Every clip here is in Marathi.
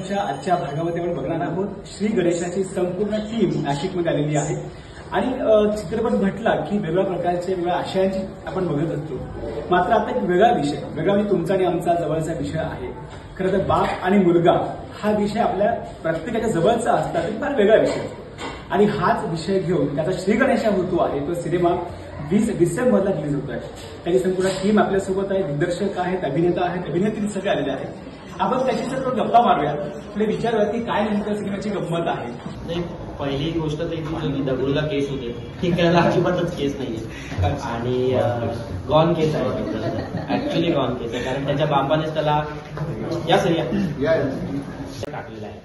आजच्या भागामध्ये आपण बघणार आहोत श्री गणेशाची संपूर्ण टीम नाशिकमध्ये आलेली आहे आणि चित्रपट म्हटला की वेगळ्या प्रकारचे वेगळ्या आशयांची आपण बघत असतो. मात्र आता एक वेगळा म्हणजे तुमचा आणि आमचा जवळचा विषय आहे. खरं तर बाप आणि मुलगा हा विषय आपल्या प्रत्येकाच्या जवळचा असता तरी फार वेगळा विषय असतो आणि हाच विषय घेऊन त्याचा श्री गणेशा होतो आहे. तो सिनेमा 20 डिसेंबरला रिलीज होत आहे. त्याची संपूर्ण टीम आपल्यासोबत आहे. दिग्दर्शक आहेत, अभिनेता आहेत, अभिनेत्री सगळे आलेले आहेत. आपण त्याची सर गप्पा मारूया, पुढे विचारूया की काय नेमकं सिनेमाची गंमत आहे. नाही, पहिली गोष्ट तर की दगडूला केस होते, ती करायला अजिबातच केस नाहीये आणि गॉन केस आहे. ऍक्च्युली गॉन केस आहे, कारण त्याच्या बापानेच त्याला टाकलेला आहे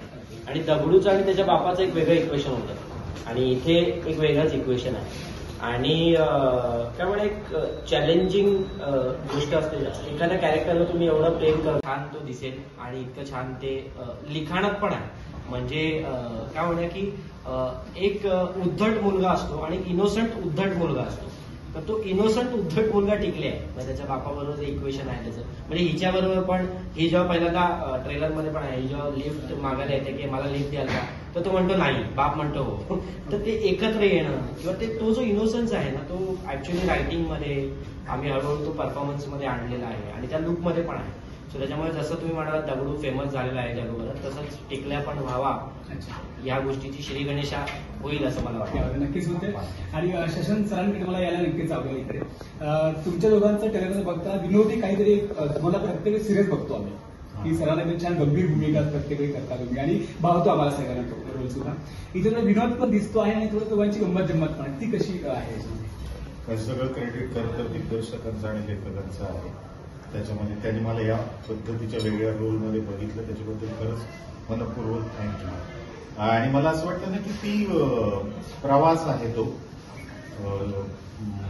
आणि दगडूचं आणि त्याच्या बापाचं एक वेगळं इक्वेशन होतं आणि इथे एक वेगळंच इक्वेशन आहे. आणि त्यामुळे एक चॅलेंजिंग गोष्ट असते. एखाद्या कॅरेक्टरला तुम्ही एवढं प्रेम कर, छान तो दिसेल आणि इतकं छान ते लिखाणात पण आहे. म्हणजे काय म्हणूया की एक उद्धट मुलगा असतो आणि इनोसंट उद्धट मुलगा असतो. तर तो इनोसंट उद्धट मुलगा टिकले आहे. म्हणजे त्याच्या बापाबरोबर जे इक्वेशन आहे त्याचं, म्हणजे हिच्याबरोबर पण ही जेव्हा पहिल्यांदा ट्रेलरमध्ये पण आहे, ही जेव्हा लिफ्ट मागायला येते की मला लिफ्ट द्याल का, तर तो म्हणतो नाही, बाप म्हणतो हो. तर ते एकत्र येणं किंवा तो जो इनोसन्स आहे ना, तो ऍक्च्युअली रायटिंगमध्ये आम्ही हळूहळू तो परफॉर्मन्समध्ये आणलेला आहे आणि त्या लुकमध्ये पण आहे. सो त्याच्यामुळे जसं तुम्ही म्हणाला दगडू फेमस झालेला आहे जगभरात, तसंच टिकल्या पण व्हावा या गोष्टीची श्री गणेशा होईल असं मला वाटतं. नक्कीच होते. आणि शशांक सरांकडे मला यायला नक्कीच आवडेल. इकडे तुमच्या दोघांचं ट्रेलर बघता विनोदी काहीतरी तुम्हाला प्रत्येक सिरियस बघतो आम्ही की सरांना एकदम छान गंभीर भूमिका प्रत्येक करता तुम्ही आणि भावतो आम्हाला सगळ्यांना रोल सुद्धा. इथे थोडा विनोद पण दिसतो आहे आणि थोडं दोघांची गंमत जम्मत पण ती कशी आहे. सगळं क्रेडिट करतं दिग्दर्शकांचं आणि लेखकांचं आहे. त्याच्यामध्ये त्यांनी मला या पद्धतीच्या वेगळ्या रोलमध्ये बघितलं, त्याच्याबद्दल खरंच मनपूर्वक थँक्यू. आणि मला असं वाटतं ना की ती प्रवास आहे तो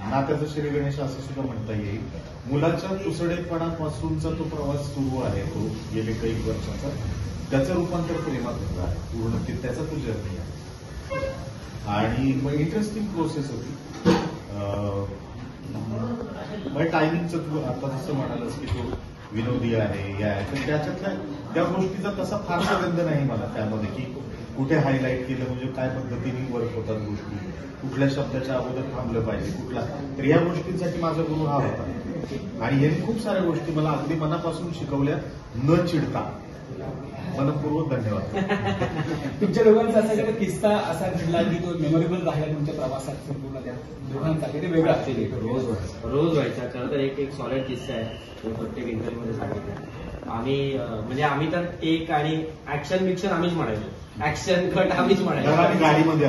नात्याचा श्री गणेश असं सुद्धा म्हणता येईल. मुलाच्या तुसडेपणापासूनचा तो प्रवास सुरू आहे, तो गेले काही वर्षाचा. त्याचं रूपांतर प्रेमात होतं आहे पूर्ण, त्याचा तो जर्नी आहे आणि मग इंटरेस्टिंग प्रोसेस होती. टायमिंगचं तू आता जसं म्हणालस की तो विनोदी आहे या आहे, तर त्याच्यातल्या त्या गोष्टीचा तसा फारसा गंध नाही मला त्यामध्ये की कुठे हायलाईट केलं, म्हणजे काय पद्धतीने वर्क होतात गोष्टी, कुठल्या शब्दाच्या अगोदर थांबलं पाहिजे कुठला. तर या गोष्टींसाठी माझा गुरु हा होता आणि यांनी खूप साऱ्या गोष्टी मला अगदी मनापासून शिकवल्या न चिडता. मनपूर्वक धन्यवाद. तुमच्या दोघांचा असा काही किस्सा असा घडला की तो मेमोरेबल राहिला तुमच्या प्रवासात संपूर्ण त्या दोघांचा ते वेगळा रोज व्हायचा. खरं तर एक सॉलिड किस्सा आहे, तो प्रत्येक इंटरव्ह्यूमध्ये सांगितलं. आम्ही तर टेक आणि ऍक्शन बिक्शन आम्हीच म्हणायचो, ऍक्शन कट आम्हीच म्हणायचो. गाडीमध्ये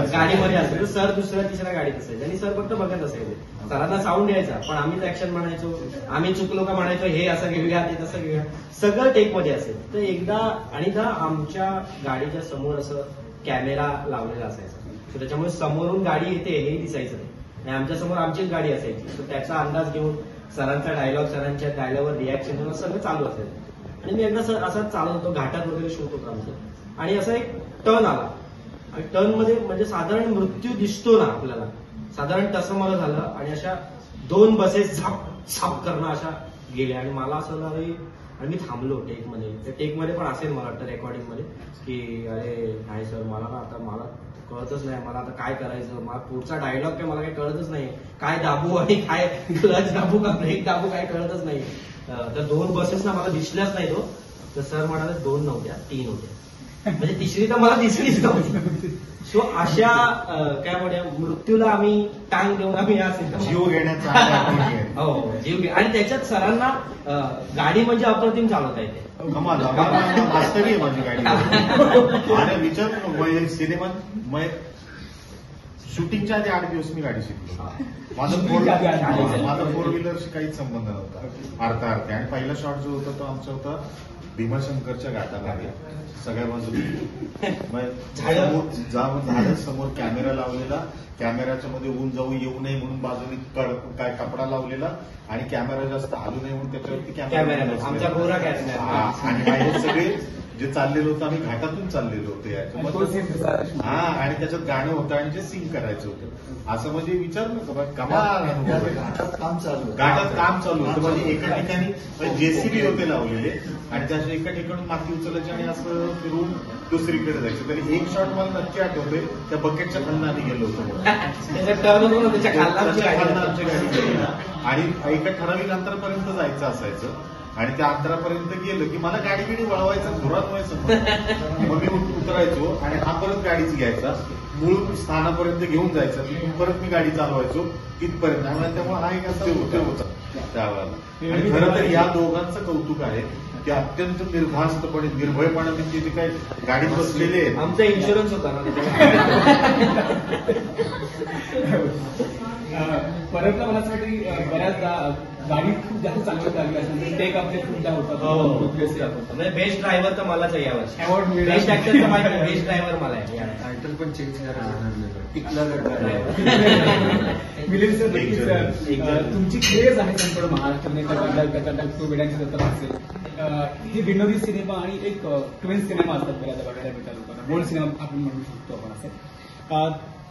असायचो, सर दुसऱ्या तिसऱ्या गाडीत असायचं आणि सर फक्त बघत असायचे. सरांना साऊंड यायचा पण आम्हीच ऍक्शन म्हणायचो. आम्ही चुकलो का म्हणायचो हे असं घेऊया ते तसं घेऊया, सगळं टेकमध्ये असेल. तर एकदा आमच्या गाडीच्या समोर असं कॅमेरा लावलेला असायचा, तर त्याच्यामुळे समोरून गाडी येते हे दिसायचं नाही आणि आमच्या समोर आमचीच गाडी असायची. तर त्याचा अंदाज घेऊन सरांचा डायलॉग, सरांच्या डायलॉगवर रिॲक्शन सगळं चालू असायचं. आणि मी एकदा असंच चालत होतो, घाटात वगैरे शूट होतं आमचं, आणि असा एक टर्न आला आणि टर्नमध्ये म्हणजे साधारण मृत्यू दिसतो ना आपल्याला, साधारण तसं मला झालं आणि अशा 2 बसेस झाप करणं अशा गेल्या आणि मला असं झालं आणि मी थांबलो टेकमध्ये. त्या टेकमध्ये पण असेल मला वाटतं रेकॉर्डिंगमध्ये की अरे नाही सर, मला कळतच नाही, मला आता काय करायचं, मला पुढचा डायलॉग काय मला काही कळतच नाही, काय दाबू आणि काय क्लच दाबू का ब्रेक दाबू काय कळतच नाही. तर 2 बसेस ना मला दिसल्याच नाही. तो तर सर म्हणाले 2 नव्हत्या 3 होत्या, म्हणजे तिसरी तर मला दिसलीच नव्हती. सो अशा काय म्हणूया मृत्यूला आम्ही टांग देऊन आम्ही जीव घेण्याचा हो जीव घे. आणि त्याच्यात सरांना गाडी म्हणजे अप्रतिम चालवता येते. वास्तवी आहे माझी गाडी. आणि विचार सिनेमात शूटिंगच्या आधी 8 दिवस मी गाडी शिकलो. माझा 4 व्हीलरशी काहीच संबंध नव्हता अर्थार्थे. आणि पहिला शॉट जो होता तो आमचा होता भीमाशंकरच्या घाटाला आहे, सगळ्या बाजूला झाडं समोर कॅमेरा लावलेला, कॅमेऱ्याच्या मध्ये ऊन जाऊ येऊ नये म्हणून बाजूने काय कपडा लावलेला आणि कॅमेरा जास्त हलू नये म्हणून त्याच्यावरती कॅमेरा आमचा गोरा कॅमेरा आणि सगळे जे चाललेलो होतं आम्ही घाटातून चाललेलो होतो याच्या हा, आणि त्याच्यात गाणं होतं आणि जे सिंग करायचं होतं असं म्हणजे विचार नका घाटात काम चालू होतं. म्हणजे एका ठिकाणी जेसीबी होते लावलेले आणि त्याच्या एका ठिकाणी माती उचलायची आणि असं फिरून दुसरीकडे जायचं. तरी एक शॉट मला नक्की आठवतोय, त्या बकेटच्या खालनं आम्ही गेलो होतो त्याच्या खालनं आमची गाडी गेली आणि एका ठराविक अंतरापर्यंत जायचं असायचं आणि त्या अंतरापर्यंत गेलं की मला गाडी बिडी वळवायचं धुरात व्हायचं. मग मी उतरायचो आणि हा परत गाडीच घ्यायचा, मूळ स्थानापर्यंत घेऊन जायचं, तिथून परत मी गाडी चालवायचो इथपर्यंत. आणि त्यामुळे हा एक असं होता त्यावेळेला. आणि खरं तर या दोघांचं कौतुक आहे की अत्यंत निर्धास्तपणे निर्भयपणाने ते जे काही गाडीत बसलेले आहेत. आमचा इन्शुरन्स होता ना परत मला असं वाटतं की बऱ्याचदा गाडी खूप जास्त चांगली चालली असेल टेक आपले खूप होतात. बेस्ट ड्रायव्हर तर मलाच आहे यावर्षी. अवॉर्ड मिळेल. बेस्ट ऍक्टर तर माझ्या बेस्ट ड्रायव्हर मला आहे. टायटल पण चेंज करायला टिकला मिलिंद सर, नक्कीच तुमची क्रेज आहे संपूर्ण महाराष्ट्रामध्ये तो वेड्यांची जत्रा असेल. हे विनोदी सिनेमा आणि एक ट्विन सिनेमा असतात बऱ्याचदा बघायला भेटतात लोकांना. बोल्ड सिनेमा आपण म्हणू शकतो आपण असं.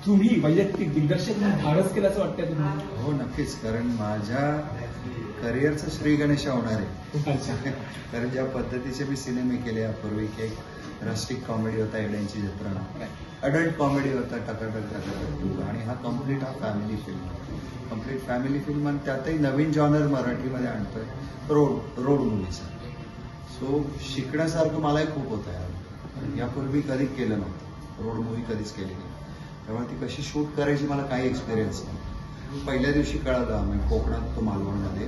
तुम्ही वैयक्तिक दिग्दर्शक म्हणून धाडस केलं असं वाटतंय तुम्हाला? हो नक्कीच, कारण माझ्या करिअरचं श्री गणेशा होणार आहे. कारण ज्या पद्धतीचे मी सिनेमे केले यापूर्वी, की एक राष्ट्रीय कॉमेडी होता एड्यांची जत्रा, अडल्ट कॉमेडी होता टकाटक टकाटक, आणि हा कम्प्लीट फॅमिली फिल्म आणि त्यातही नवीन जॉनर मराठीमध्ये आणतोय रोड मूवीचा. सो शिकण्यासारखं मलाही खूप होतं यार. यापूर्वी कधी केलं नव्हतं, रोड मूवी कधीच केली नाही. त्यामुळे ती कशी शूट करायची मला काही एक्सपिरियन्स नाही. पहिल्या दिवशी कळालं आम्ही कोकणात तो मालवणमध्ये,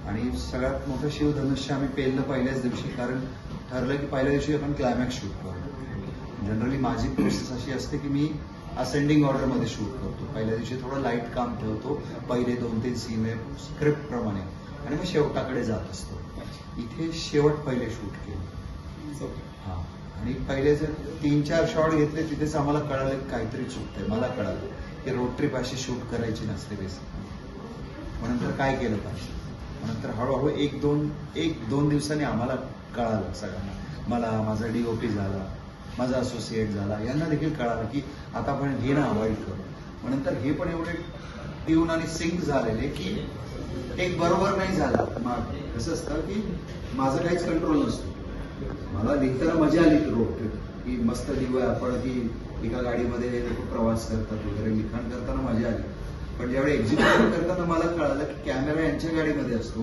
आणि सगळ्यात मोठं शिवधनुष्य आम्ही पेललं पहिल्याच दिवशी, कारण ठरलं की पहिल्या दिवशी आपण क्लायमॅक्स शूट करू. जनरली माझी प्रोसेस अशी असते की मी असेंडिंग ऑर्डरमध्ये शूट करतो. पहिल्या दिवशी थोडं लाईट काम ठेवतो, पहिले 2-3 सीन स्क्रिप्ट प्रमाणे, आणि मग शेवटाकडे जात असतो. इथे शेवट पहिले शूट केले. हा, आणि पहिले जर 3-4 शॉट घेतले तिथेच आम्हाला कळालं की काहीतरी चुकतंय. मला कळालं की रोड ट्रिप अशी शूट करायची नसते बेसिकली. मग नंतर काय केलं पाहिजे, नंतर हळूहळू 1-2 दिवसांनी आम्हाला कळालं सगळ्यांना. मला, माझा DOP झाला, माझा असोसिएट झाला, यांना देखील कळालं की आता आपण हे ना अवॉइड करू. मग नंतर हे पण एवढे ट्यून आणि सिंक झालेले की एक बरोबर नाही झाला. कसं असतं की माझं काहीच कंट्रोल नसतो. मला लिहिताना मजा आली रोड ट्रिप, की मस्त लिहूया आपण, की एका गाडीमध्ये लोक प्रवास करतात वगैरे, लिखाण करताना मजा आली. पण ज्यावेळी एक्झिक्युट करताना मला कळालं की कॅमेरा यांच्या गाडीमध्ये असतो,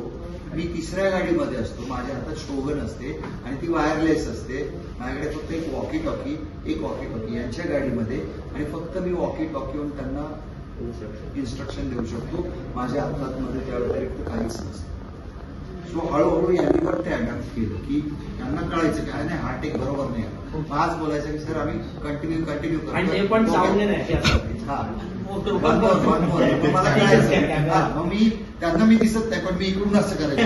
मी तिसऱ्या गाडीमध्ये असतो, माझ्या हातात शोगन असते आणि ती वायरलेस असते. माझ्याकडे फक्त एक वॉकी टॉकी यांच्या गाडीमध्ये, आणि फक्त मी वॉकी टॉकीवरून त्यांना इन्स्ट्रक्शन देऊ शकतो. माझ्या हातामध्ये त्या व्यतिरिक्त काहीच नसतं. सो हळूहळू यांनी पण ते अडॅप्ट केलं की त्यांना कळायचं की नाही हा टेक बरोबर नाही. आज बोलायचं की सर आम्ही कंटिन्यू करतो, पण मला कळायचं. मग त्यांना मी दिसत नाही, पण मी इकडून असं करायचं.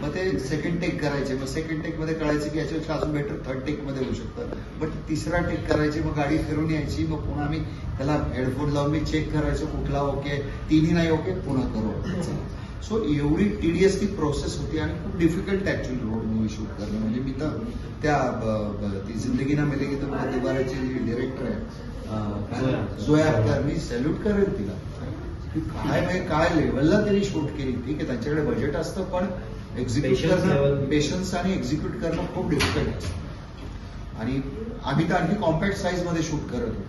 मग ते सेकंड टेक करायचे. मग सेकंड टेक मध्ये कळायचं की याच्यापेक्षा अजून बेटर थर्ड टेक मध्ये होऊ शकतं. बट तिसरा टेक करायची, मग गाडी फिरून यायची, मग पुन्हा मी त्याला हेडफोन लावून मी चेक करायचो कुठला ओके, तिन्ही नाही ओके, पुन्हा करू. सो एवढी टीडीएसची प्रोसेस होती आणि खूप difficult actually road movie shoot करणं. म्हणजे मी तर त्या ती जिंदगी ना मिलेगी तो दुबाराची जी डिरेक्टर आहे जोया अख्तर, मी सॅल्यूट करेल तिला की काय लेवलला त्यांनी शूट केली. ठीक आहे त्यांच्याकडे बजेट असतं, पण एक्झिक्यूट करणं, पेशन्स आणि एक्झिक्यूट करणं खूप डिफिकल्ट असतं. आणि आम्ही तर आणखी कॉम्पॅक्ट साईज मध्ये शूट करत होतो.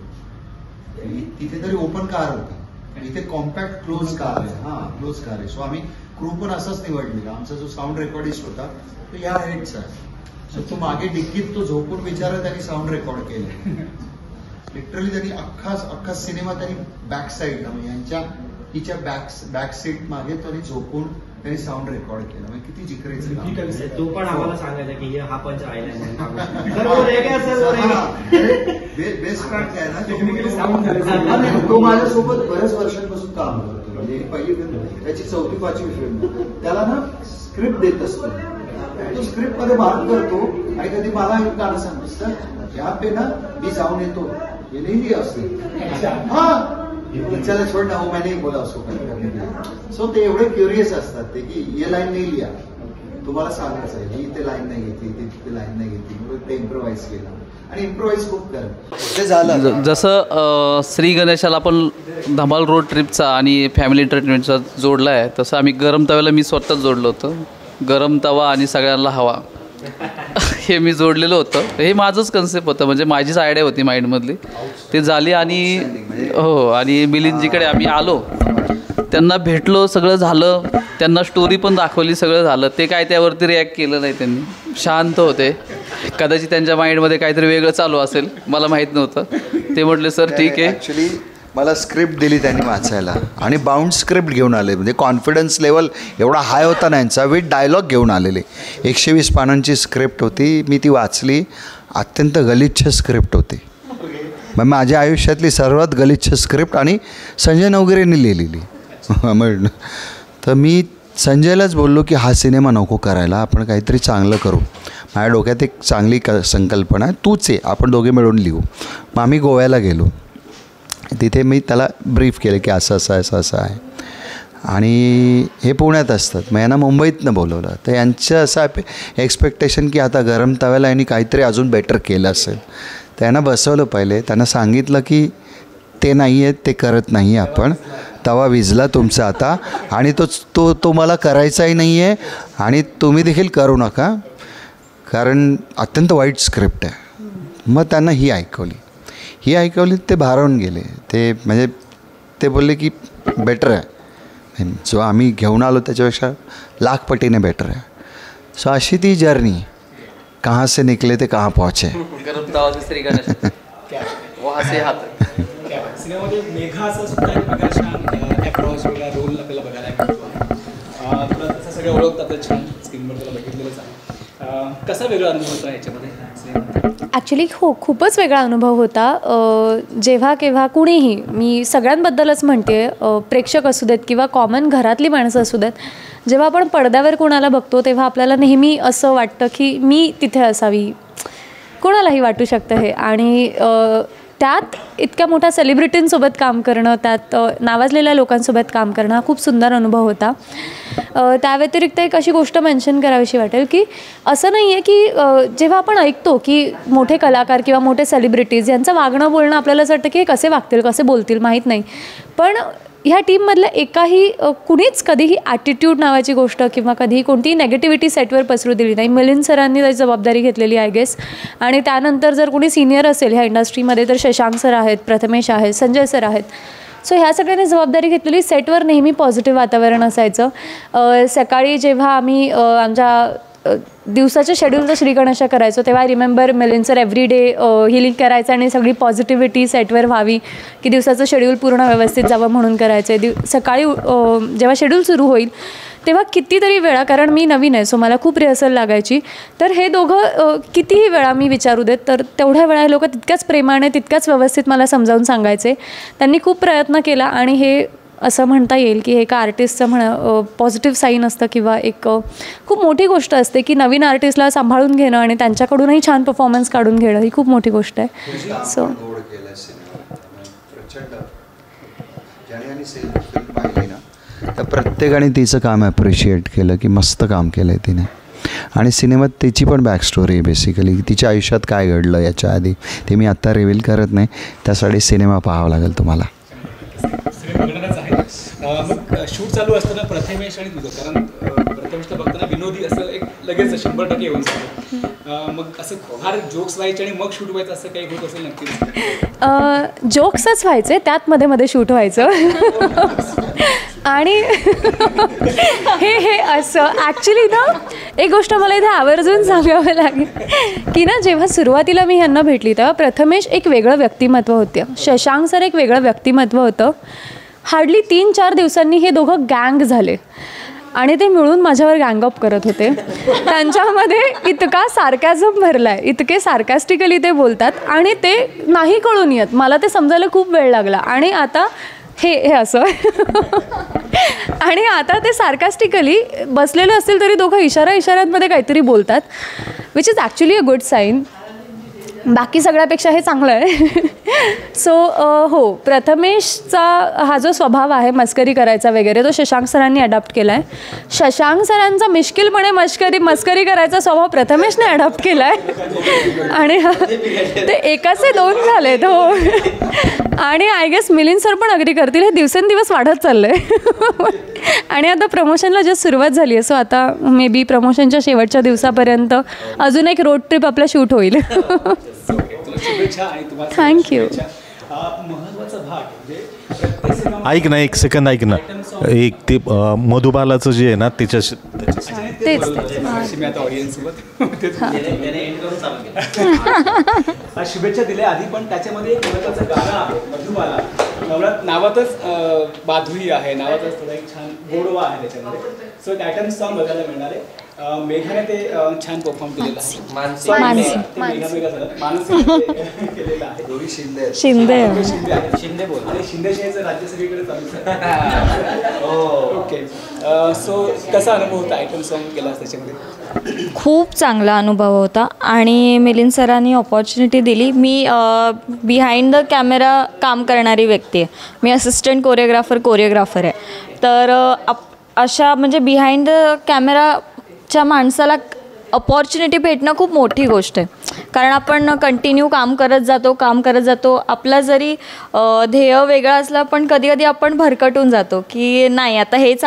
तिथे तरी ओपन कार होता, इथे कॉम्पॅक्ट क्लोज कार आहे. क्लोज कार आहे. सो आम्ही क्रू पण असाच निवडलेला. आमचा जो साऊंड रेकॉर्डिस्ट होता तो या हेडचा आहे. सो तो मागे डिक्कीत तो झोपून बिचारा त्यांनी साऊंड रेकॉर्ड केलं. लिटरली त्यांनी अख्खा सिनेमा त्यांनी बॅक साईडला, म्हणजे यांच्या हिच्या बॅक सीट मागे त्यांनी झोपून त्यांनी साऊंड रेकॉर्ड केलं. म्हणजे किती जिकरायचं. तू पण आम्हाला सांगायचं की हा पंच आयलंड बेस्ट पार्ट काय ना, तो माझ्यासोबत बऱ्याच वर्षांपासून काम करतो. म्हणजे पहिली फिल्म त्याची 4वी-5वी फिल्म, त्याला ना स्क्रिप्ट देत असतो. तो स्क्रिप्ट मध्ये बात करतो आणि कधी मला एक गाणं सांगतो, सर या पे ना मी जाऊन येतो, हे नाही असते. चला छोड ना, हो मैंने बोला उसको. सो ते एवढे क्युरियस असतात ते की ये लाईन नाही लिहा, तुम्हाला सांगायचं आहे, ही इथे लाईन नाही घेतली, तिथे लाईन नाही घेतली, मग ते इम्प्रोव्हाइज केलं आणि इम्प्रोव्हाइज खूप करा. ते झालं. जसं श्री गणेशाला आपण धमाल रोड ट्रिपचा आणि फॅमिली एंटरटेनमेंटचा जोडला आहे, तसं आम्ही गरम तव्याला मी स्वतःच जोडलं होतं. गरम तवा आणि सगळ्यांना हवा हे मी जोडलेलं होतं. हे माझंच कन्सेप्ट होतं, म्हणजे माझीच आयडिया होती माइंडमधली, ते झाली. आणि हो, आणि मिलिंदजीकडे आम्ही आलो, त्यांना भेटलो, सगळं झालं, त्यांना स्टोरी पण दाखवली, सगळं झालं. ते काय त्यावरती रिॲक्ट केलं नाही त्यांनी, शांत होते. कदाचित त्यांच्या माइंडमध्ये काहीतरी वेगळं चालू असेल, मला माहीत नव्हतं. ते म्हटले सर ठीक आहे. ॲक्च्युली मला स्क्रिप्ट दिली त्यांनी वाचायला आणि बाउंड स्क्रिप्ट घेऊन आले. म्हणजे कॉन्फिडन्स लेवल एवढा हाय होता ना यांचा, विथ डायलॉग घेऊन आलेले. 120 पानांची स्क्रिप्ट होती, मी ती वाचली. अत्यंत गलिच्छ स्क्रिप्ट होती, मग माझ्या आयुष्यातली सर्वात गलिच्छ स्क्रिप्ट आणि संजय नवगिरेंनी लिहिलेली. म्हटलं तर मी संजयलाच बोललो की हा सिनेमा नको करायला, आपण काहीतरी चांगलं करू. माझ्या डोक्यात एक चांगली संकल्पना आहे, तूच आहे, आपण दोघे मिळून लिहू. मग आम्ही गोव्याला गेलो. तिथे मी त्याला ब्रीफ केलं की असं असं असं असं आहे आणि हे पुण्यात असतात, मग यांना मुंबईतनं बोलवलं. तर यांचं असं एक्सपेक्टेशन की आता गरम तव्याला यांनी काहीतरी अजून बेटर केलं असेल. त्यांना बसवलं पहिले, त्यांना सांगितलं की ते नाही आहे, ते करत नाही आहे आपण, तवा विजला तुमचा आता आणि तो मला करायचाही नाही आहे आणि तुम्ही देखील करू नका, कारण अत्यंत वाईट स्क्रिप्ट आहे. मग त्यांना ही ऐकवली, ते भारावून गेले. ते म्हणजे ते बोलले की बेटर आहे, जो आम्ही घेऊन आलो त्याच्यापेक्षा लाख पटीने बेटर आहे. सो अशी ती जर्नी, कहाँ से निकले ते कहाँ पहुँचे. गरम तवा श्री गणेश वहाँ से हात. सिनेमामध्ये मेघाचा सुद्धा एक वेगळा छान अप्रॉच वेगळा रोल आपल्याला बघायला मिळतो. तुला तसं सगळं ओळखतं आपलं छान स्क्रीनवर तुला बघितलेलंच आहे. कसा वेगळा अनुभव होता ह्याच्यामध्ये? ॲक्च्युली खूपच वेगळा अनुभव होता. जेव्हा केव्हा कुणीही, मी सगळ्यांबद्दलच म्हणते, प्रेक्षक असू देत किंवा कॉमन घरातली माणसं असू देत, जेव्हा आपण पडद्यावर कोणाला बघतो तेव्हा आपल्याला नेहमी असं वाटतं की मी तिथे असावी. कोणालाही वाटू शकतं हे. आणि त्यात इतक्या मोठ्या सेलिब्रिटींसोबत काम करणं, त्यात नावाजलेल्या लोकांसोबत काम करणं हा खूप सुंदर अनुभव होता. त्या व्यतिरिक्त एक अशी गोष्ट मेन्शन करावीशी वाटेल की असं नाही आहे की जेव्हा आपण ऐकतो की मोठे कलाकार किंवा मोठे सेलिब्रिटीज यांचं वागणं बोलणं आपल्याला असं वाटतं की हे कसे वागतील, कसे बोलतील माहीत नाही, पण ह्या टीममधल्या एकाही कुणीच कधीही ॲटिट्यूड नावाची गोष्ट किंवा कधीही कोणतीही नेगेटिव्हिटी सेटवर पसरू दिली नाही. मिलिंद सरांनी त्याची जबाबदारी घेतलेली आय गेस. आणि त्यानंतर जर कोणी सिनियर असेल ह्या इंडस्ट्रीमध्ये तर शशांक सर आहेत, प्रथमेश आहेत, संजय सर आहेत. सो ह्या सगळ्यांनी जबाबदारी घेतलेली. सेटवर नेहमी पॉझिटिव्ह वातावरण असायचं. सकाळी जेव्हा आम्ही आमच्या दिवसाच्या शेड्यूलचा श्री गणेशा करायचो तेव्हा I remember Milind sir every day healing करायचं आणि सगळी पॉझिटिव्हिटी सेटवर व्हावी की दिवसाचं शेड्यूल पूर्ण व्यवस्थित जावं म्हणून करायचं. सकाळी जेव्हा शेड्यूल सुरू होईल तेव्हा कितीतरी वेळा, कारण मी नवीन आहे सो मला खूप रिहर्सल लागायची, तर हे दोघं कितीही वेळा मी विचारू देत तर तेवढ्या वेळा हे लोक तितक्याच प्रेमाने तितक्याच व्यवस्थित मला समजावून सांगायचे. त्यांनी खूप प्रयत्न केला आणि हे असं म्हणता येईल की हे एका आर्टिस्टचं पॉझिटिव्ह साईन असतं किंवा एक खूप मोठी गोष्ट असते की नवीन आर्टिस्टला सांभाळून घेणं आणि त्यांच्याकडूनही छान परफॉर्मन्स काढून घेणं ही खूप मोठी गोष्ट आहे. सो पाहिली ना तर प्रत्येकाने तिचं काम ॲप्रिशिएट केलं की मस्त काम केलं आहे तिने. आणि सिनेमात तिची पण बॅक स्टोरी आहे बेसिकली, तिच्या आयुष्यात काय घडलं याच्या आधी, ते मी आत्ता रिव्हील करत नाही, त्यासाठी सिनेमा पाहावा लागेल तुम्हाला. बघणारच आहे. मग शूट चालू असताना प्रथमेश आणि तुझं, कारण प्रथमेशला बघताना विनोदी असं एक लगेच 100% येऊन जातं, मग असं फार जोक्स व्हायचे आणि मग शूट व्हायचं असं काही होत असेल नक्कीच? जोक्सच व्हायचे, त्यात मध्ये मध्ये शूट व्हायचं. आणि हे असं ॲक्च्युली ना एक गोष्ट मला इथे आवर्जून सांगावं लागेल की ना जेव्हा सुरुवातीला मी ह्यांना भेटली तेव्हा प्रथमेश एक वेगळं व्यक्तिमत्व होतं, शशांक सर एक वेगळं व्यक्तिमत्व होतं. हार्डली 3-4 दिवसांनी हे दोघं गँग झाले आणि ते मिळून माझ्यावर गँगअप करत होते. त्यांच्यामध्ये इतका सार्कॅझम भरला आहे, इतके सार्कॅस्टिकली ते बोलतात आणि ते नाही कळून येत. मला ते समजायला खूप वेळ लागला. आणि आता हे असं आणि आता ते सार्कॅस्टिकली बसलेले असतील तरी दोघं इशाऱ्यांमध्ये काहीतरी बोलतात, which is actually a good sign. बाकी सगळ्यापेक्षा हे चांगलं आहे. सो हो, प्रथमेशचा हा जो स्वभाव आहे मस्करी करायचा वगैरे तो शशांक सरांनी अडॉप्ट केला आहे. शशांक सरांचा मिश्किलपणे मस्करी करायचा स्वभाव प्रथमेशने अडॉप्ट केला आहे. आणि ते एकाचे दोन झालेत. हो, आणि आय गेस मिलिंद सर पण अग्री करतील, हे दिवसेंदिवस वाढत चाललं आहे. आणि आता प्रमोशनला जस्ट सुरुवात झाली आहे. सो आता मे बी प्रमोशनच्या शेवटच्या दिवसापर्यंत अजून एक रोड ट्रिप आपलं शूट होईल. शुभेच्छा आणि तुम्हाला थँक्यू. महत्वाचा भाग म्हणजे प्रत्येक सिनेमा ऐक ना, एक सेकंद ऐक ना. एक ते मधुबालाचं जे आहे ना त्याच्या तेच मी आता ऑडियन्स सोबत त्याने एंड करून चालू केलं. शुभेच्छा दिल्या आधी, पण त्याच्यामध्ये एक महत्वाचं गाणं आहे मधुबाला. नावातच माधुरी आहे, नावातच थोडा एक छान गोडवा आहे त्याच्यामध्ये. सो एक आयटम सॉन्ग बघायला मिळणार आहे. मेघाने ते छान परफॉर्म केलेलं आहे. मानसी. मेघा झालं मानसी केलेलं आहे. दोघी शिंदे शिंदे आहे. शिंदे बोल. आणि शिंदेशाहीचं राज्य सगळीकडे चालू आहे. ओके. सो कसा अनुभव होता आयटम सॉन्ग केलास त्याच्यामध्ये? खूप चांगला अनुभव होता आणि मिलिंद सरांनी ऑपॉर्च्युनिटी दिली. मी बिहाइंड द कॅमेरा काम करणारी व्यक्ती आहे. मी असिस्टंट कोरिओग्राफर आहे. तर अशा म्हणजे बिहाइंड द कॅमेराच्या माणसाला अपॉर्च्युनिटी भेटणं खूप मोठी गोष्ट आहे. कारण आपण कंटिन्यू काम करत जातो. आपला जरी ध्येय वेगळा असला पण कधी कधी आपण भरकटून जातो की नाही आता हेच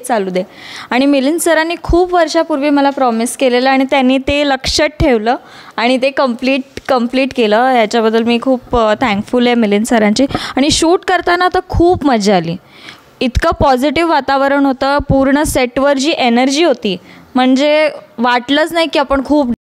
चालू दे. आणि मिलिंद सरांनी खूप वर्षापूर्वी मला प्रॉमिस केलेलं आणि त्यांनी ते लक्षात ठेवलं आणि ते कम्प्लीट केलं. याच्याबद्दल मी खूप थँकफुल आहे मिलिंद सरांची. आणि शूट करताना तर खूप मजा आली. इतकं पॉझिटिव्ह वातावरण होतं. पूर्ण सेटवर जी एनर्जी होती म्हणजे वाटलंच नाही की आपण खूप